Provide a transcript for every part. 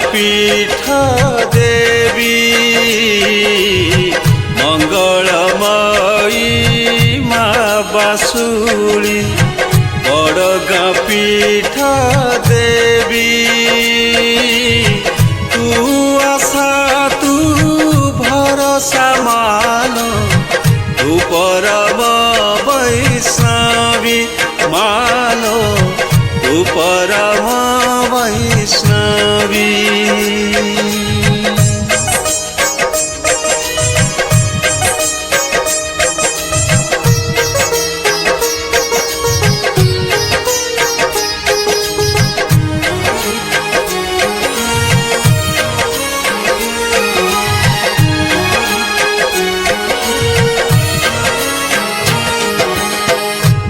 पीठ देवी मंगलमयी माँ बासुली बड़गाँ पीठ देवी तू आशा तू भरोसा मानो तू परम वैष्णवी मानो तू परम वैष्णवी।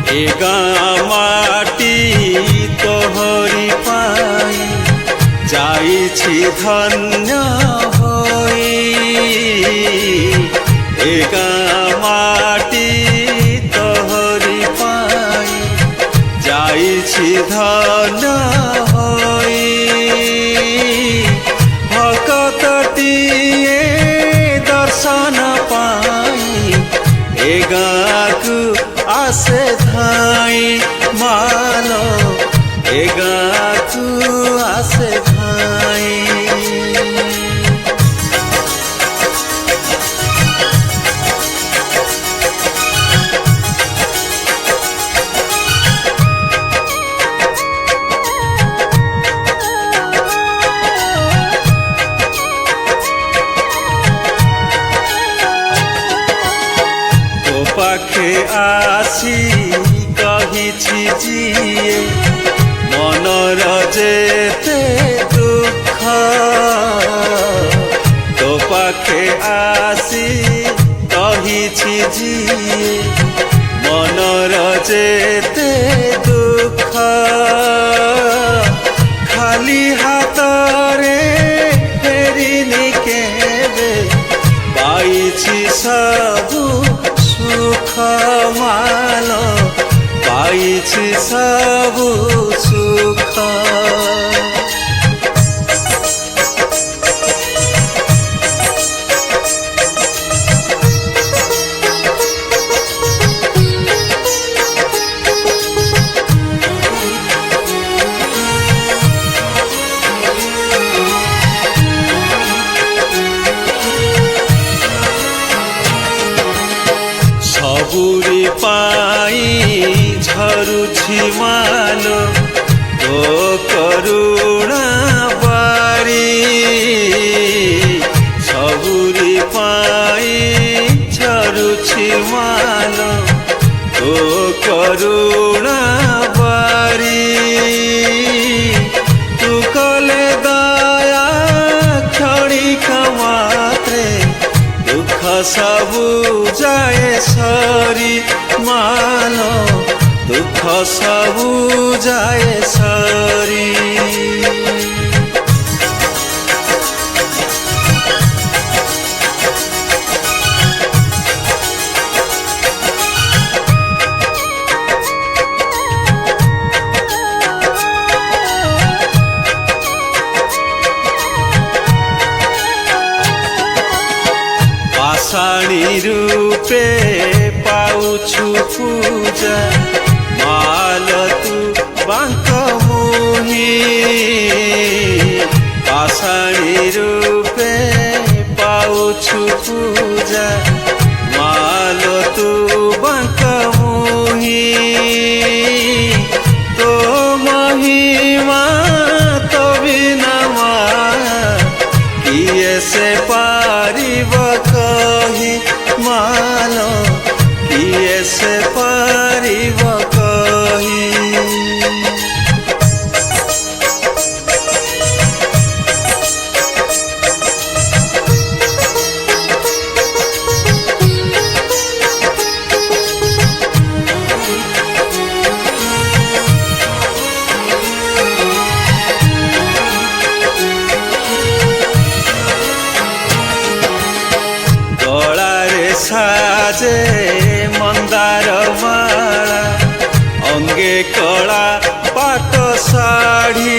ए गाँ माटी तोहरी पाई जाइछि धन्य होई ए गाँ माटी तोहरी पाई जाइछि धन्य होई भक्तटिए दर्शन पाई ए गाँ को आसे धाई मानो ए गाँ तू आसे धाई। तो पाखे आसी कहिछि जिए मनर जेते दुख तो पाखे आसी कहिछि जिए मनर जेते दुख खाली हातरे फेरिनी केबे पाइछि सबु सुख मानो पाइछि सबु सुख। सबुरी पाई झरुछि मानो तो करुणा बारी सबुरी पाई झरुछि मानो तो करुणा बारी तू कले दया क्षणिक मात्रे दुख सबु जाए सरी मानो दुख सबु जाए सरी। पाषाणी रूपे पाउछु पूजा माल तू बांक मुही पाषाणी रूपे पाउछु पूजा माल तू बांक मुही तो महिमा तो बिना किए से पारिब कही मानो किए से पारिब कही। साजे मंदार माला अंगे कला पाट साड़ी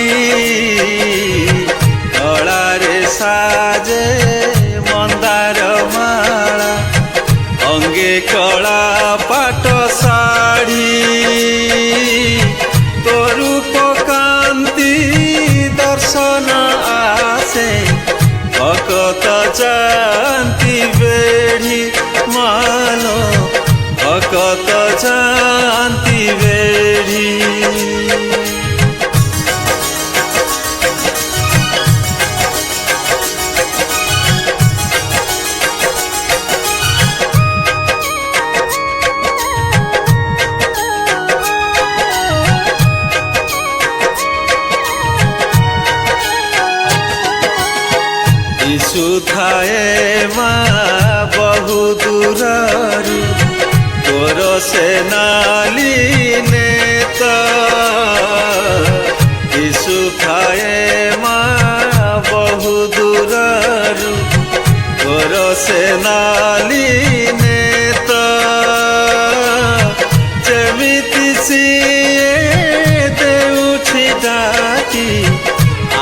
जाती बेढ़ी। यीशु थाए माँ बहु दूररू तोर से नाली नेता। यीशु थाए माँ बहु दूररू तोर से नाली नेता। जेमिति सिए देउछि डाकी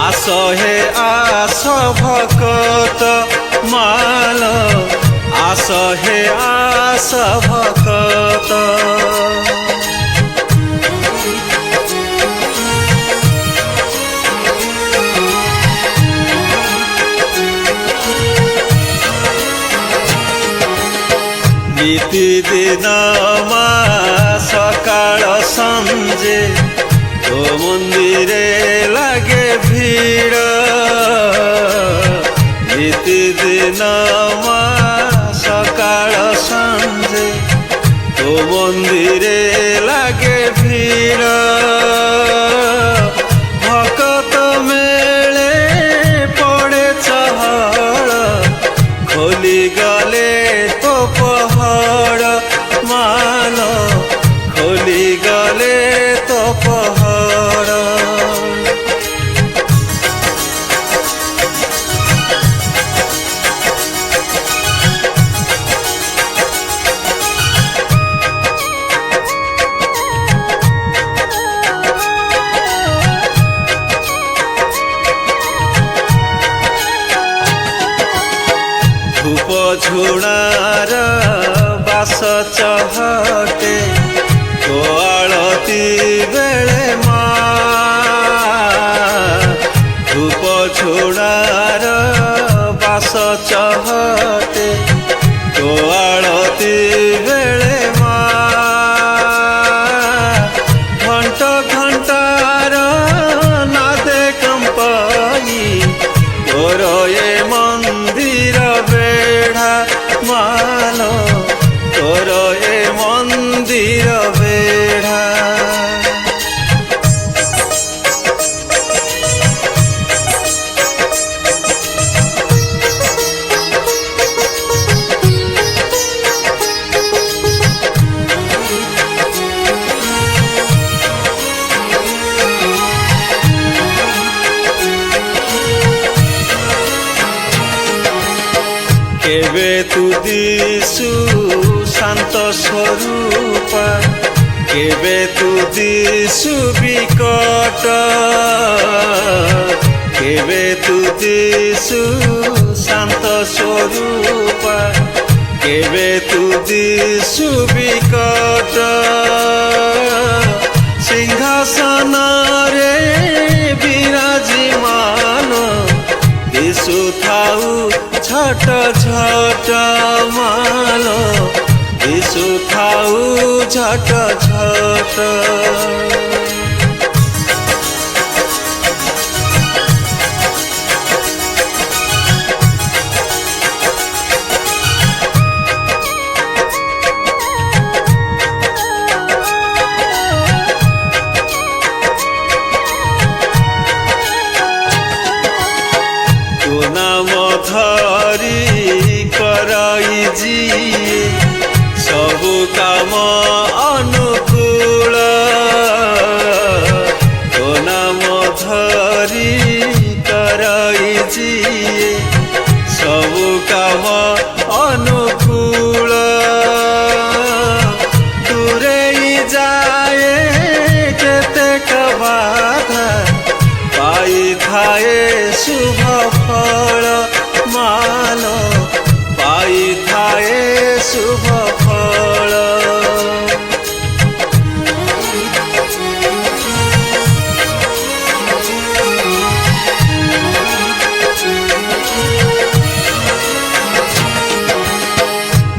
आस हे आस भकत माल आस हे आस भकत। नीतिदिन मा सकाळ संजे तो मंदिरे लागे भीड़। नीतिदिन मा सकाळ संजे तो मंदिरे लागे भीड़। भकत मेले पड़े चहल खोली गले तो पहाड़ मान खोली गले तो पहाड़। धूप झुणार बास चहटे तो आळती बेले माँ। धूप झुणार बास चहटे तो आळती बेले माँ। घंट घंटार नादे कंपाई तोर ये मंदिर बेढ़ा मालो तोर ए मंदिर बेढ़ा। केबे तू दिसु शांत स्वरूप केबे तू दिसु विकट। केबे तू दिसु शांत स्वरूप केबे तू दिसु विकट। सिंहासन रे विराजमान दिसु थाउ छट छट माल दिसु थाउ छट छट। तू नाम धरी कराई जिए सबु काम अनुकूल। तो नाम धरी कराई जिए सबु काम अनुकूल। दूरे जाए केतेक बाधा पाई थाए शुभ फल मान पाई थाए शुभ फल।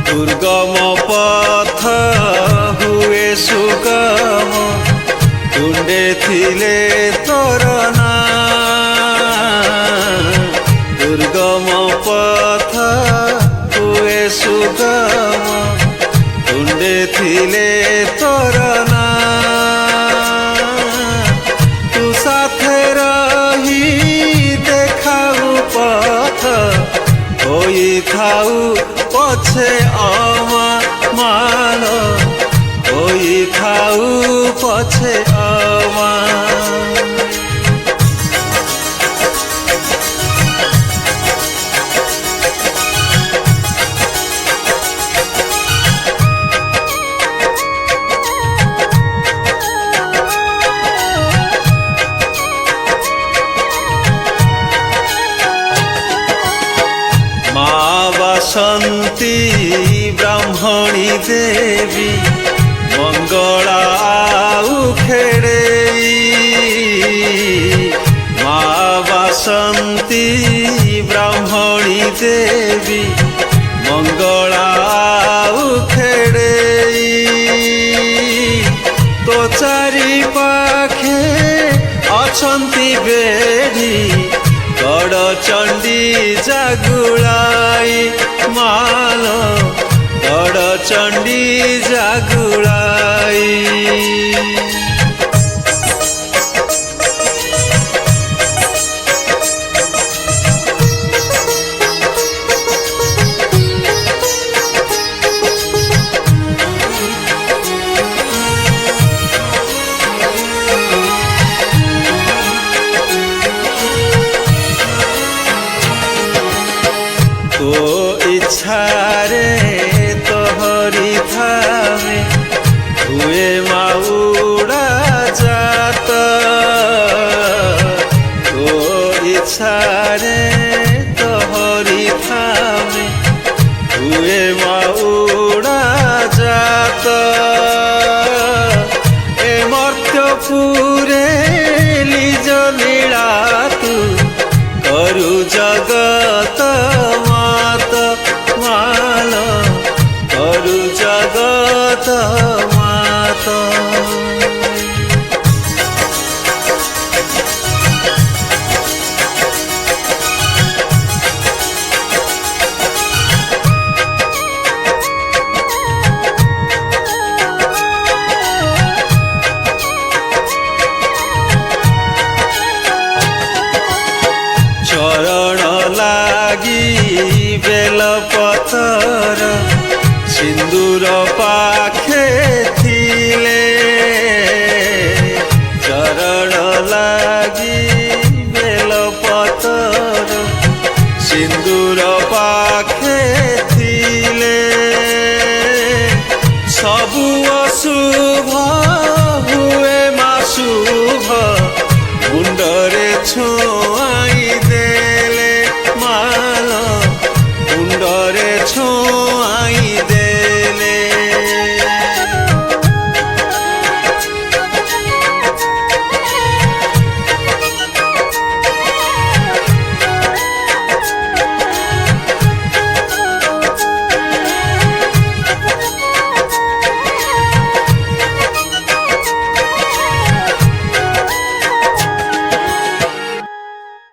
दुर्गम पथ हुए थिले तोर ना दुर्गम पथ हुए सुगम तुंडे थिले तोर ना तू साथे रही देखाऊ पथ होई थाऊ पछे अमान होई थाऊ पछे अमान। माँ बसंती ब्राह्मणी देवी मंगला उखेड़े माँ बसंती ब्राह्मणी देवी मंगला उखेड़े तो चारि पाखे अछंती बेढ़ी गड़चंडी जागुलाई माल गड़चंडी जागुलाई। तो इच्छारे तोहरी थामे हुए माउड़ा जात तो इच्छारे तोहरी थामे हुए माउड़ा जात ए मर्त्यपुरे लिज लीला तू करु जगत करु जगत मात। चरण लागी बेल पतर सिंदूर